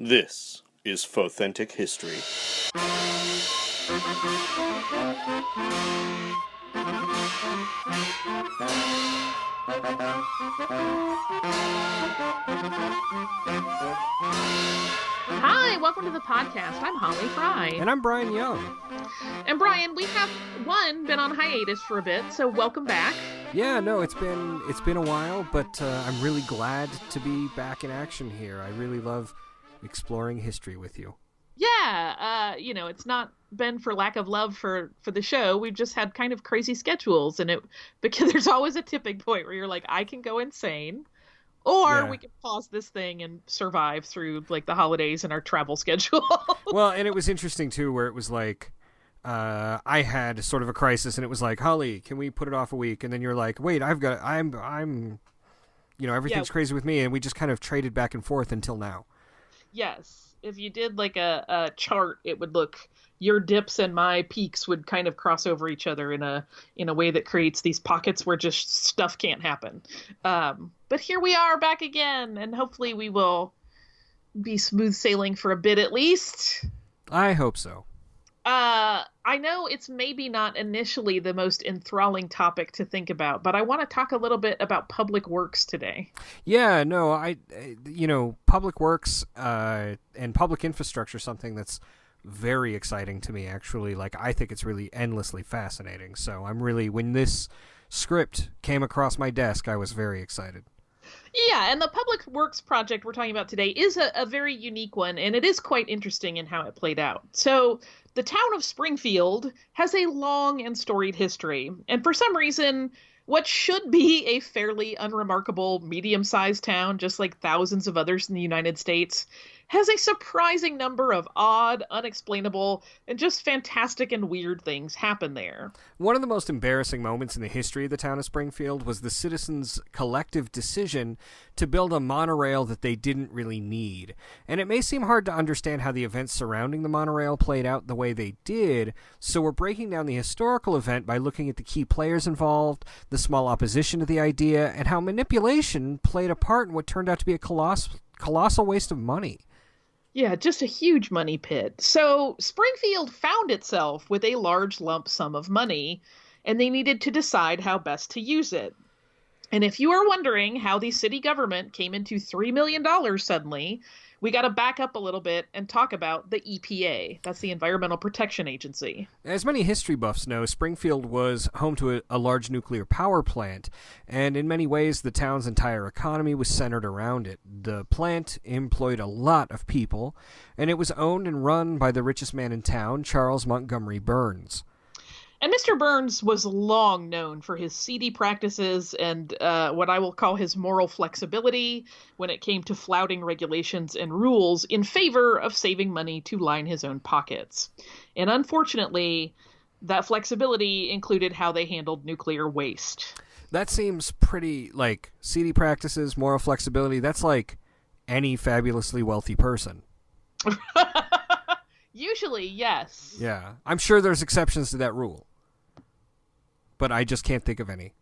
This is Faux-Authentic History. Hi, welcome to the podcast. I'm Holly Fry. And I'm Brian Young. And Brian, we have been on hiatus for a bit, so welcome back. Yeah, no, it's been a while, but I'm really glad to be back in action here. I really love exploring history with you. Yeah, it's not been for lack of love for the show. We've just had kind of crazy schedules, because there's always a tipping point where you're like, I can go insane, or we can pause this thing and survive through like the holidays and our travel schedule. Well, and it was interesting too, where it was like, I had sort of a crisis, and it was like, Holly, can we put it off a week? And then you're like, wait, everything's crazy with me, and we just kind of traded back and forth until now. Yes, if you did like a chart, it would look, your dips and my peaks would kind of cross over each other in a way that creates these pockets where just stuff can't happen. But here we are back again, and hopefully we will be smooth sailing for a bit at least. I hope so. I know it's maybe not initially the most enthralling topic to think about, but I want to talk a little bit about public works today. Yeah, no, public works and public infrastructure is something that's very exciting to me, actually. Like, I think it's really endlessly fascinating. So when this script came across my desk, I was very excited. Yeah, and the public works project we're talking about today is a very unique one, and it is quite interesting in how it played out. So the town of Springfield has a long and storied history, and for some reason, what should be a fairly unremarkable medium-sized town, just like thousands of others in the United States, has a surprising number of odd, unexplainable, and just fantastic and weird things happen there. One of the most embarrassing moments in the history of the town of Springfield was the citizens' collective decision to build a monorail that they didn't really need. And it may seem hard to understand how the events surrounding the monorail played out the way they did, so we're breaking down the historical event by looking at the key players involved, the small opposition to the idea, and how manipulation played a part in what turned out to be a colossal waste of money. Yeah, just a huge money pit. So Springfield found itself with a large lump sum of money, and they needed to decide how best to use it. And if you are wondering how the city government came into $3 million suddenly, we got to back up a little bit and talk about the EPA. That's the Environmental Protection Agency. As many history buffs know, Springfield was home to a large nuclear power plant, and in many ways the town's entire economy was centered around it. The plant employed a lot of people, and it was owned and run by the richest man in town, Charles Montgomery Burns. And Mr. Burns was long known for his seedy practices and what I will call his moral flexibility when it came to flouting regulations and rules in favor of saving money to line his own pockets. And unfortunately, that flexibility included how they handled nuclear waste. That seems pretty, like, seedy practices, moral flexibility, that's like any fabulously wealthy person. Usually, yes. Yeah. I'm sure there's exceptions to that rule, but I just can't think of any.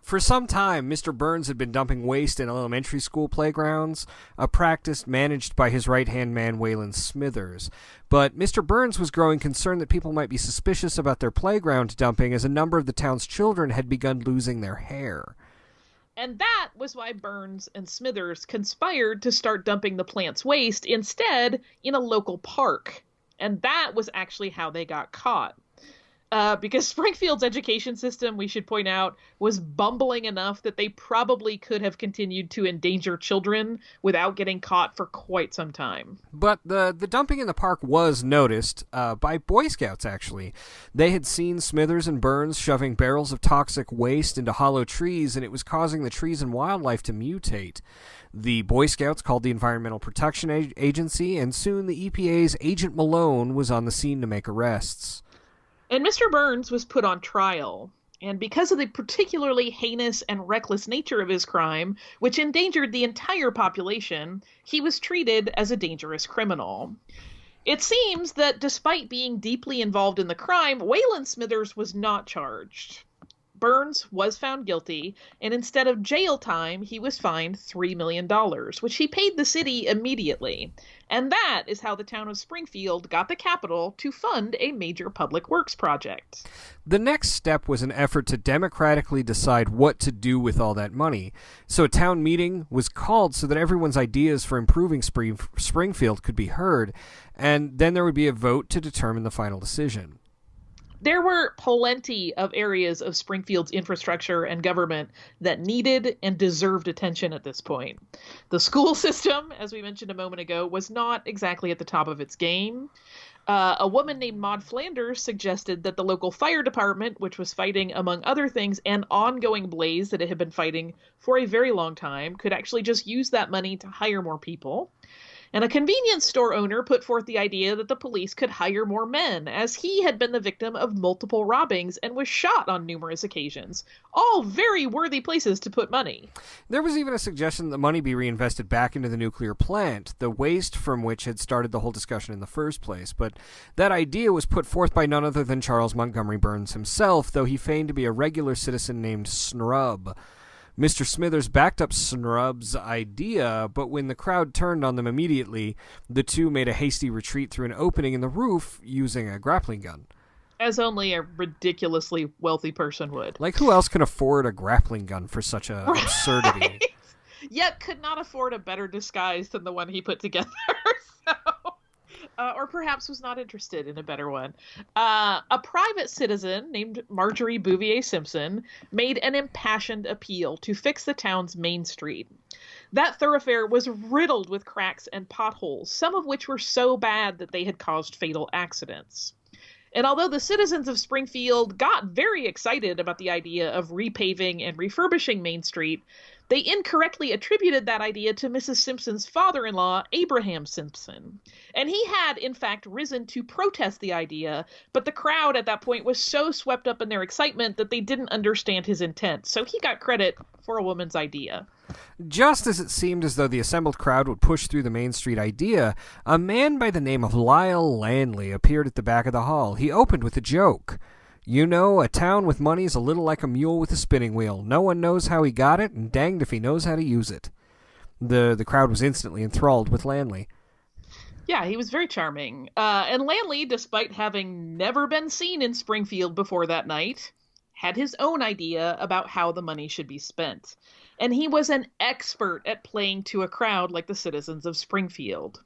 For some time, Mr. Burns had been dumping waste in elementary school playgrounds, a practice managed by his right-hand man, Waylon Smithers. But Mr. Burns was growing concerned that people might be suspicious about their playground dumping, as a number of the town's children had begun losing their hair. And that was why Burns and Smithers conspired to start dumping the plant's waste instead in a local park. And that was actually how they got caught. Because Springfield's education system, we should point out, was bumbling enough that they probably could have continued to endanger children without getting caught for quite some time. But the dumping in the park was noticed by Boy Scouts, actually. They had seen Smithers and Burns shoving barrels of toxic waste into hollow trees, and it was causing the trees and wildlife to mutate. The Boy Scouts called the Environmental Protection Agency, and soon the EPA's Agent Malone was on the scene to make arrests. And Mr. Burns was put on trial, and because of the particularly heinous and reckless nature of his crime, which endangered the entire population, he was treated as a dangerous criminal. It seems that despite being deeply involved in the crime, Waylon Smithers was not charged. Burns was found guilty, and instead of jail time, he was fined $3 million, which he paid the city immediately. And that is how the town of Springfield got the capital to fund a major public works project. The next step was an effort to democratically decide what to do with all that money. So a town meeting was called so that everyone's ideas for improving Springfield could be heard, and then there would be a vote to determine the final decision. There were plenty of areas of Springfield's infrastructure and government that needed and deserved attention at this point. The school system, as we mentioned a moment ago, was not exactly at the top of its game. A woman named Maud Flanders suggested that the local fire department, which was fighting, among other things, an ongoing blaze that it had been fighting for a very long time, could actually just use that money to hire more people. And a convenience store owner put forth the idea that the police could hire more men, as he had been the victim of multiple robbings and was shot on numerous occasions. All very worthy places to put money. There was even a suggestion that the money be reinvested back into the nuclear plant, the waste from which had started the whole discussion in the first place. But that idea was put forth by none other than Charles Montgomery Burns himself, though he feigned to be a regular citizen named Snrub. Mr. Smithers backed up Snrub's idea, but when the crowd turned on them immediately, the two made a hasty retreat through an opening in the roof using a grappling gun. As only a ridiculously wealthy person would. Like, who else can afford a grappling gun for such a absurdity? Yet could not afford a better disguise than the one he put together. Or perhaps was not interested in a better one. A private citizen named Marjorie Bouvier Simpson made an impassioned appeal to fix the town's main street. That thoroughfare was riddled with cracks and potholes, some of which were so bad that they had caused fatal accidents. And although the citizens of Springfield got very excited about the idea of repaving and refurbishing Main Street, they incorrectly attributed that idea to Mrs. Simpson's father-in-law, Abraham Simpson. And he had, in fact, risen to protest the idea, but the crowd at that point was so swept up in their excitement that they didn't understand his intent, so he got credit for a woman's idea. Just as it seemed as though the assembled crowd would push through the Main Street idea, a man by the name of Lyle Lanley appeared at the back of the hall. He opened with a joke. "You know, a town with money is a little like a mule with a spinning wheel. No one knows how he got it, and danged if he knows how to use it." The crowd was instantly enthralled with Lanley. Yeah, he was very charming. And Lanley, despite having never been seen in Springfield before that night, had his own idea about how the money should be spent. And he was an expert at playing to a crowd like the citizens of Springfield.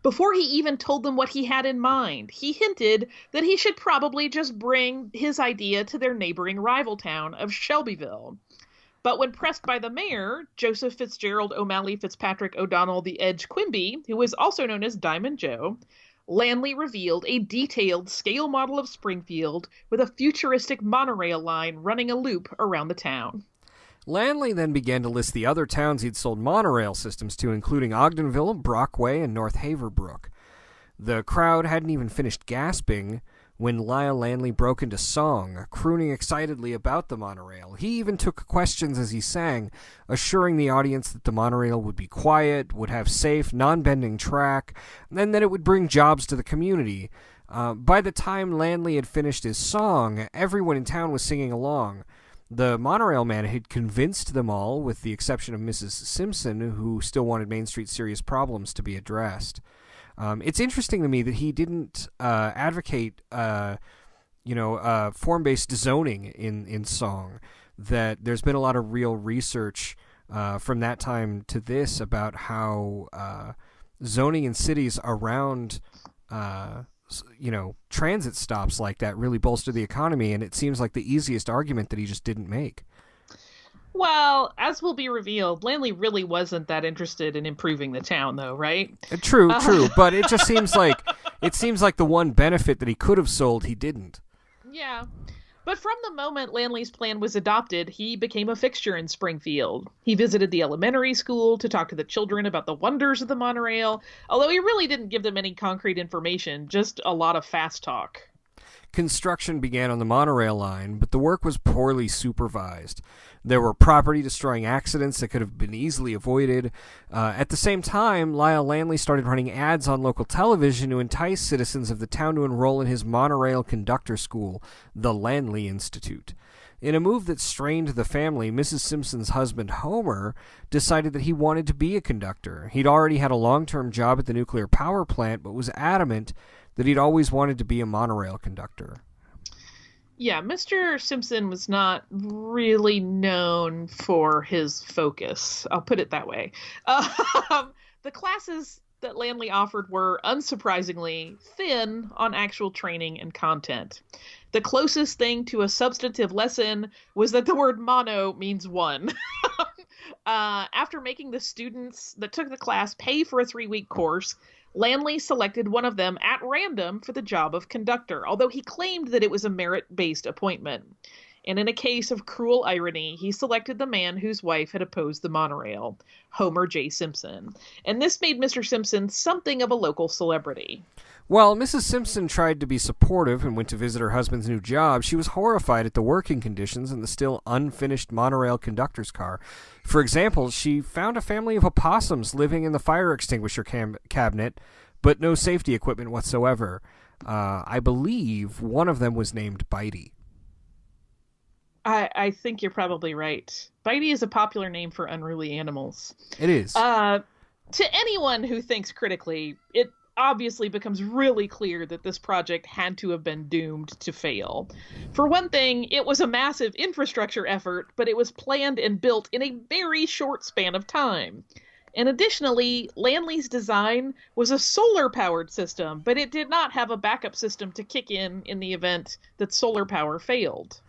Before he even told them what he had in mind, he hinted that he should probably just bring his idea to their neighboring rival town of Shelbyville. But when pressed by the mayor, Joseph Fitzgerald O'Malley Fitzpatrick O'Donnell the Edge Quimby, who was also known as Diamond Joe, Lanley revealed a detailed scale model of Springfield with a futuristic monorail line running a loop around the town. Lanley then began to list the other towns he'd sold monorail systems to, including Ogdenville, Brockway, and North Haverbrook. The crowd hadn't even finished gasping when Lyle Lanley broke into song, crooning excitedly about the monorail. He even took questions as he sang, assuring the audience that the monorail would be quiet, would have safe, non-bending track, and that it would bring jobs to the community. By the time Lanley had finished his song, everyone in town was singing along. The monorail man had convinced them all, with the exception of Mrs. Simpson, who still wanted Main Street's serious problems to be addressed. It's interesting to me that he didn't advocate, form-based zoning in song. That there's been a lot of real research from that time to this about how zoning in cities around transit stops like that really bolster the economy, and it seems like the easiest argument that he just didn't make. Well, as will be revealed, Lanley really wasn't that interested in improving the town, though, right? True, but it just seems like the one benefit that he could have sold, he didn't. Yeah. But from the moment Lanley's plan was adopted, he became a fixture in Springfield. He visited the elementary school to talk to the children about the wonders of the monorail, although he really didn't give them any concrete information, just a lot of fast talk. Construction began on the monorail line, but the work was poorly supervised. There were property-destroying accidents that could have been easily avoided. At the same time, Lyle Lanley started running ads on local television to entice citizens of the town to enroll in his monorail conductor school, the Lanley Institute. In a move that strained the family, Mrs. Simpson's husband, Homer, decided that he wanted to be a conductor. He'd already had a long-term job at the nuclear power plant, but was adamant that he'd always wanted to be a monorail conductor. Yeah, Mr. Simpson was not really known for his focus. I'll put it that way. The classes that Landley offered were, unsurprisingly, thin on actual training and content. The closest thing to a substantive lesson was that the word mono means one. After making the students that took the class pay for a 3-week course, Landley selected one of them at random for the job of conductor, although he claimed that it was a merit-based appointment. And in a case of cruel irony, he selected the man whose wife had opposed the monorail, Homer J. Simpson. And this made Mr. Simpson something of a local celebrity. While Mrs. Simpson tried to be supportive and went to visit her husband's new job, she was horrified at the working conditions in the still unfinished monorail conductor's car. For example, she found a family of opossums living in the fire extinguisher cabinet, but no safety equipment whatsoever. I believe one of them was named Bitey. I think you're probably right. Bitey is a popular name for unruly animals. It is. To anyone who thinks critically, it obviously becomes really clear that this project had to have been doomed to fail. For one thing, it was a massive infrastructure effort, but it was planned and built in a very short span of time. And additionally, Landley's design was a solar-powered system, but it did not have a backup system to kick in the event that solar power failed.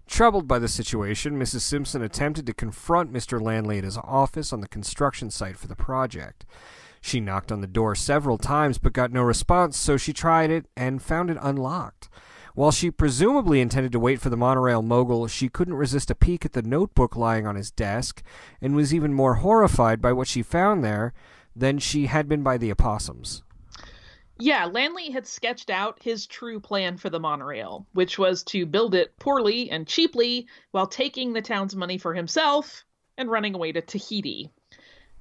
Troubled by the situation, Mrs. Simpson attempted to confront Mr. Landley at his office on the construction site for the project. She knocked on the door several times but got no response, so she tried it and found it unlocked. While she presumably intended to wait for the monorail mogul, she couldn't resist a peek at the notebook lying on his desk and was even more horrified by what she found there than she had been by the opossums. Yeah, Landley had sketched out his true plan for the monorail, which was to build it poorly and cheaply while taking the town's money for himself and running away to Tahiti.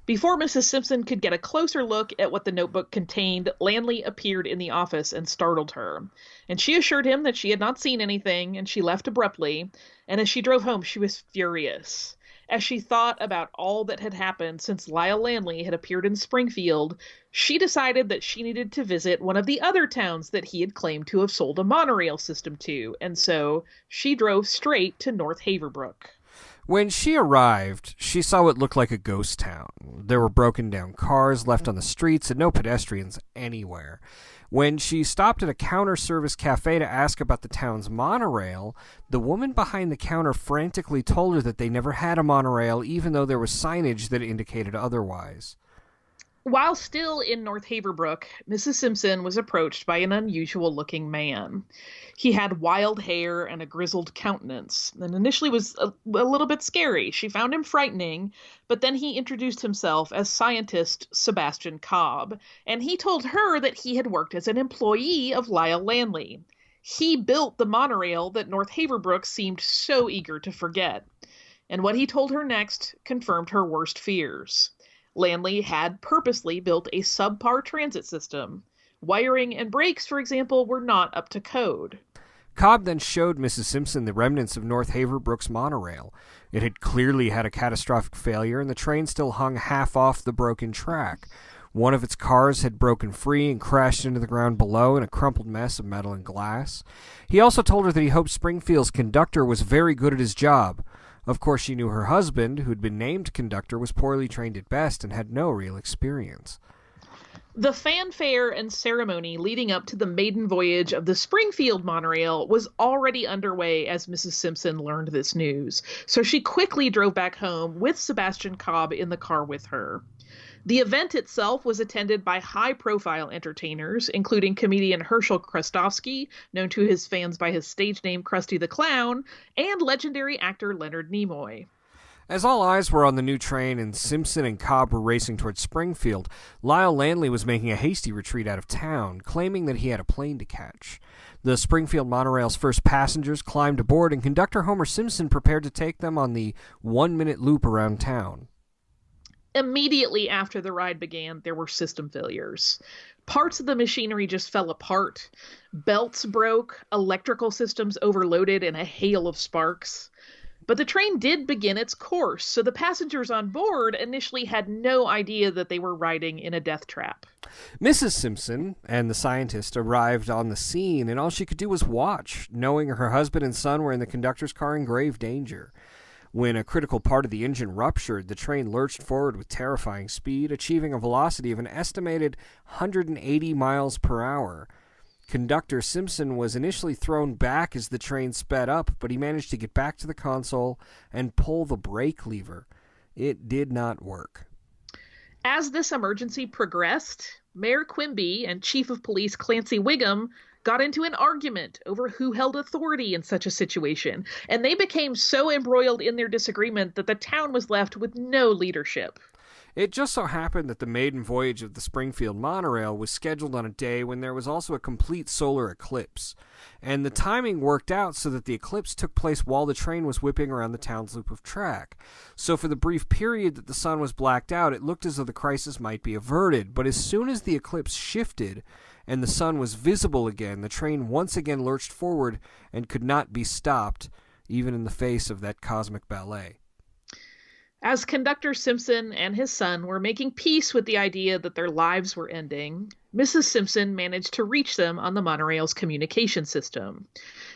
Before Mrs. Simpson could get a closer look at what the notebook contained, Landley appeared in the office and startled her. And she assured him that she had not seen anything, and she left abruptly. And as she drove home, she was furious. As she thought about all that had happened since Lyle Landley had appeared in Springfield, she decided that she needed to visit one of the other towns that he had claimed to have sold a monorail system to, and so she drove straight to North Haverbrook. When she arrived, she saw what looked like a ghost town. There were broken down cars left on the streets and no pedestrians anywhere. When she stopped at a counter-service cafe to ask about the town's monorail, the woman behind the counter frantically told her that they never had a monorail, even though there was signage that indicated otherwise. While still in North Haverbrook, Mrs. Simpson was approached by an unusual-looking man. He had wild hair and a grizzled countenance, and initially was a little bit scary. She found him frightening, but then he introduced himself as scientist Sebastian Cobb, and he told her that he had worked as an employee of Lyle Landley. He built the monorail that North Haverbrook seemed so eager to forget. And what he told her next confirmed her worst fears. Landley had purposely built a subpar transit system. Wiring and brakes, for example, were not up to code. Cobb then showed Mrs. Simpson the remnants of North Haverbrook's monorail. It had clearly had a catastrophic failure, and the train still hung half off the broken track. One of its cars had broken free and crashed into the ground below in a crumpled mess of metal and glass. He also told her that he hoped Springfield's conductor was very good at his job. Of course, she knew her husband, who'd been named conductor, was poorly trained at best and had no real experience. The fanfare and ceremony leading up to the maiden voyage of the Springfield Monorail was already underway as Mrs. Simpson learned this news, so she quickly drove back home with Sebastian Cobb in the car with her. The event itself was attended by high-profile entertainers, including comedian Herschel Krustofsky, known to his fans by his stage name Krusty the Clown, and legendary actor Leonard Nimoy. As all eyes were on the new train and Simpson and Cobb were racing towards Springfield, Lyle Landley was making a hasty retreat out of town, claiming that he had a plane to catch. The Springfield Monorail's first passengers climbed aboard, and conductor Homer Simpson prepared to take them on the 1-minute loop around town. Immediately after the ride began, there were system failures. Parts of the machinery just fell apart. Belts broke, electrical systems overloaded in a hail of sparks. But the train did begin its course, so the passengers on board initially had no idea that they were riding in a death trap. Mrs. Simpson and the scientist arrived on the scene, and all she could do was watch, knowing her husband and son were in the conductor's car in grave danger. When a critical part of the engine ruptured, the train lurched forward with terrifying speed, achieving a velocity of an estimated 180 miles per hour. Conductor Simpson was initially thrown back as the train sped up, but he managed to get back to the console and pull the brake lever. It did not work. As this emergency progressed, Mayor Quimby and Chief of Police Clancy Wiggum got into an argument over who held authority in such a situation, and they became so embroiled in their disagreement that the town was left with no leadership. It just so happened that the maiden voyage of the Springfield Monorail was scheduled on a day when there was also a complete solar eclipse, and the timing worked out so that the eclipse took place while the train was whipping around the town's loop of track. So for the brief period that the sun was blacked out, it looked as though the crisis might be averted, but as soon as the eclipse shifted and the sun was visible again, the train once again lurched forward and could not be stopped, even in the face of that cosmic ballet. As Conductor Simpson and his son were making peace with the idea that their lives were ending, Mrs. Simpson managed to reach them on the monorail's communication system,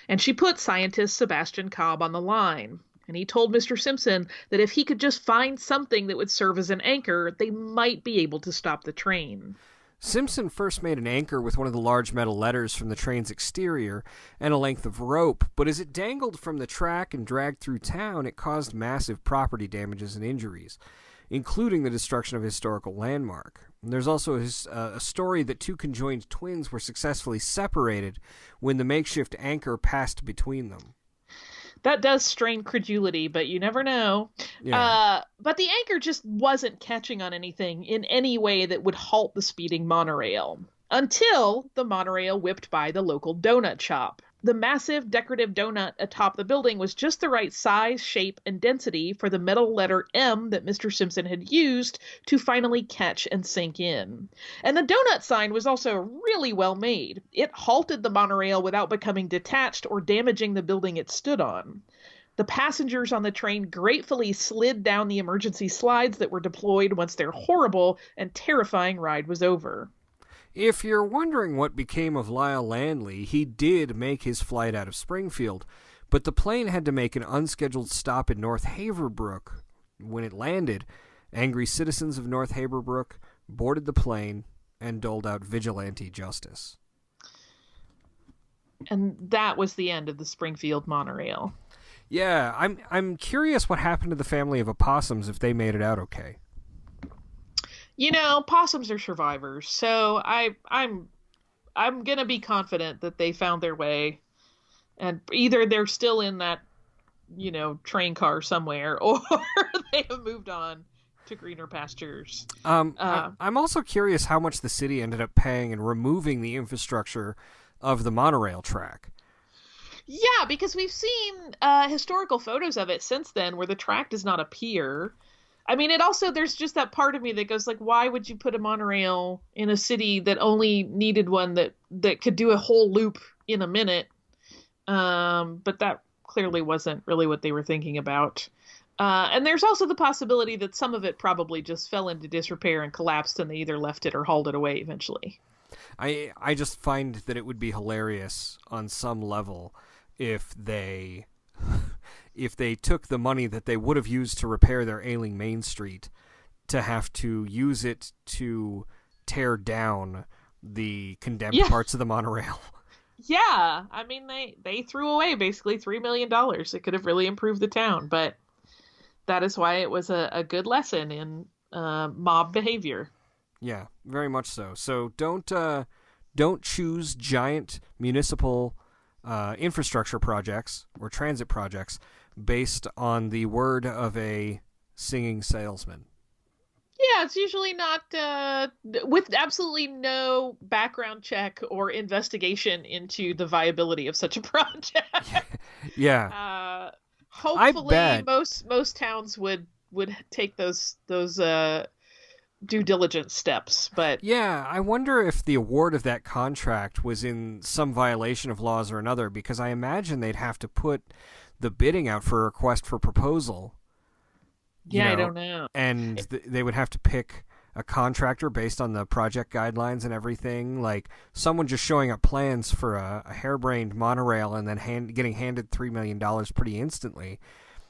and she put scientist Sebastian Cobb on the line. And he told Mr. Simpson that if he could just find something that would serve as an anchor, they might be able to stop the train. Simpson first made an anchor with one of the large metal letters from the train's exterior and a length of rope, but as it dangled from the track and dragged through town, it caused massive property damages and injuries, including the destruction of a historical landmark. And there's also a story that two conjoined twins were successfully separated when the makeshift anchor passed between them. That does strain credulity, but you never know. Yeah. But the anchor just wasn't catching on anything in any way that would halt the speeding monorail, until the monorail whipped by the local donut shop. The massive decorative donut atop the building was just the right size, shape, and density for the metal letter M that Mr. Simpson had used to finally catch and sink in. And the donut sign was also really well made. It halted the monorail without becoming detached or damaging the building it stood on. The passengers on the train gratefully slid down the emergency slides that were deployed once their horrible and terrifying ride was over. If you're wondering what became of Lyle Landley, he did make his flight out of Springfield, but the plane had to make an unscheduled stop in North Haverbrook. When it landed, angry citizens of North Haverbrook boarded the plane and doled out vigilante justice. And that was the end of the Springfield Monorail. Yeah, I'm curious what happened to the family of opossums if they made it out okay. You know, possums are survivors, so I'm gonna be confident that they found their way, and either they're still in that, train car somewhere, or they have moved on to greener pastures. I'm also curious how much the city ended up paying in removing the infrastructure of the monorail track. Yeah, because we've seen historical photos of it since then where the track does not appear. I mean, there's just that part of me that goes like, why would you put a monorail in a city that only needed one that could do a whole loop in a minute? But that clearly wasn't really what they were thinking about. And there's also the possibility that some of it probably just fell into disrepair and collapsed, and they either left it or hauled it away eventually. I just find that it would be hilarious on some level if they took the money that they would have used to repair their ailing Main Street to have to use it to tear down the condemned parts of the monorail. Yeah, I mean, they threw away basically $3 million. It could have really improved the town, but that is why it was a good lesson in mob behavior. Yeah, very much so. So don't choose giant municipal infrastructure projects or transit projects based on the word of a singing salesman. Yeah, it's usually not with absolutely no background check or investigation into the viability of such a project. Yeah. Hopefully most towns would take those due diligence steps, but yeah, I wonder if the award of that contract was in some violation of laws or another, because I imagine they'd have to put the bidding out for a request for proposal. Yeah, I don't know. And they would have to pick a contractor based on the project guidelines and everything. Like someone just showing up plans for a harebrained monorail and then getting handed $3 million pretty instantly.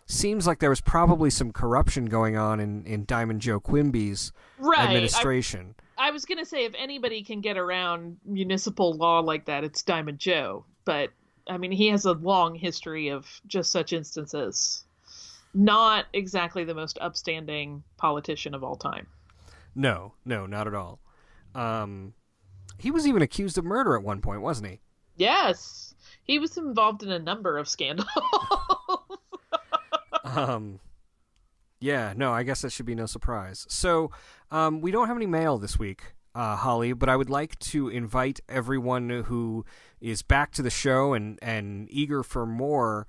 Seems like there was probably some corruption going on in Diamond Joe Quimby's administration. I was going to say, if anybody can get around municipal law like that, it's Diamond Joe. But, I mean, he has a long history of just such instances. Not exactly the most upstanding politician of all time. No, not at all. He was even accused of murder at one point, wasn't he? Yes. He was involved in a number of scandals. Yeah, no, I guess that should be no surprise. So, we don't have any mail this week, Holly, but I would like to invite everyone who is back to the show and eager for more.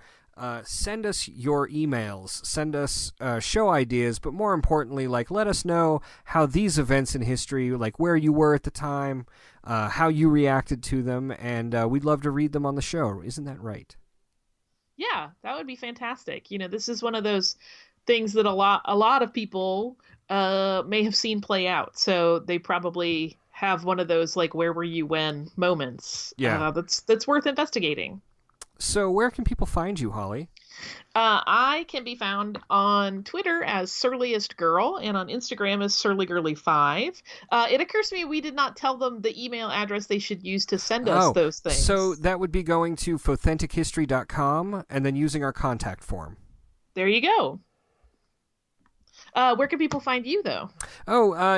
Send us your emails, send us show ideas, but more importantly, let us know how these events in history, where you were at the time, how you reacted to them, and we'd love to read them on the show. Isn't that right? Yeah, that would be fantastic. This is one of those things that a lot of people may have seen play out. So they probably have one of those where were you when moments. Yeah, that's worth investigating. So where can people find you, Holly? I can be found on Twitter as Surliest Girl and on Instagram as SurlyGirly5. It occurs to me we did not tell them the email address they should use to send us those things. So that would be going to folthentichistory.com and then using our contact form. There you go. Where can people find you, though?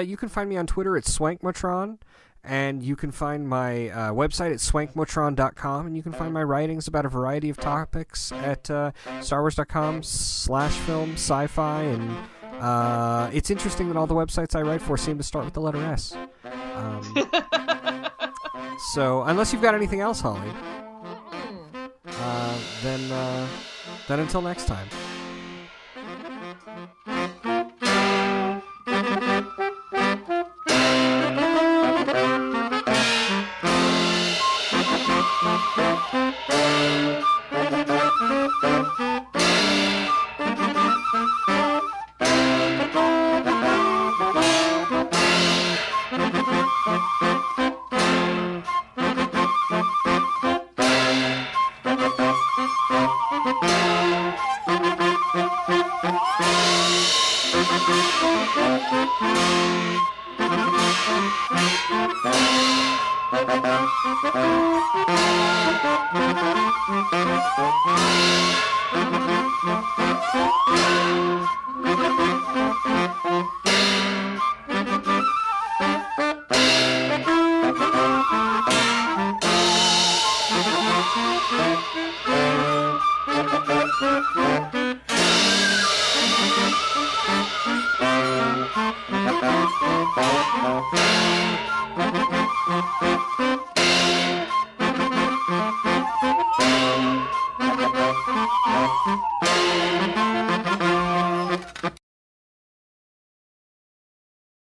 You can find me on Twitter at SwankMotron. And you can find my website at swankmotron.com, and you can find my writings about a variety of topics at starwars.com/film sci-fi. And it's interesting that all the websites I write for seem to start with the letter S. So unless you've got anything else, Holly, then until next time.